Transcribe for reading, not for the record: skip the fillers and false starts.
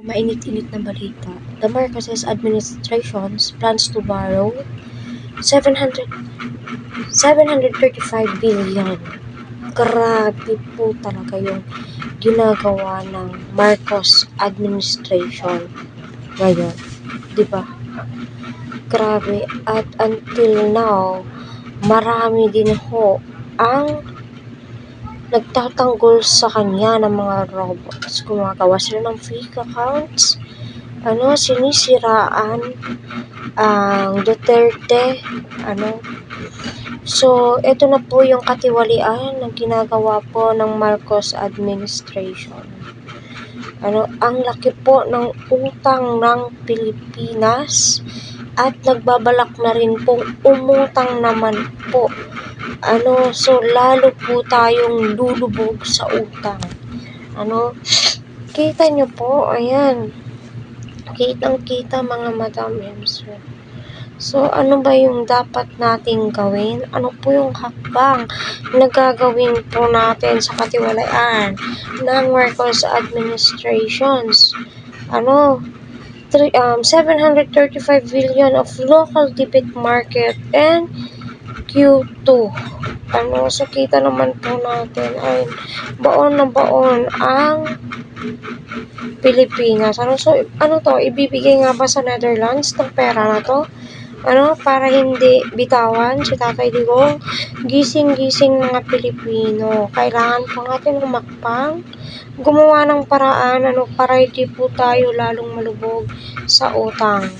Mainit-init na balita. The Marcos administration plans to borrow 735 billion. Grabe po talaga yung ginagawa ng Marcos administration ngayon. Diba? Grabe. At until now, marami din ho ang nagtatanggol sa kanya ng mga robots. Gumagawa sila ng fake accounts. Sinisiraan ang Duterte. So, ito na po yung katiwalian na ginagawa po ng Marcos administration. Ang laki po ng utang ng Pilipinas at nagbabalak na rin pong umutang naman po. So lalo po tayong lulubog sa utang. Kita nyo po, ayan. Kitang-kita mga madam and sir. So, ano ba yung dapat nating gawin? Ano po yung hakbang na gagawin po natin sa katiwalaan ng Marcos administrations? 735 billion of local debit market and Q2. So kita naman po natin ay baon na baon ang Pilipinas. Ibibigay nga ba sa Netherlands tong pera na to? Para hindi bitawan si Tatay Digong? Gising-gising mga Pilipino. Kailangan po natin humakbang, gumawa ng paraan, para hindi po tayo lalong malubog sa utang.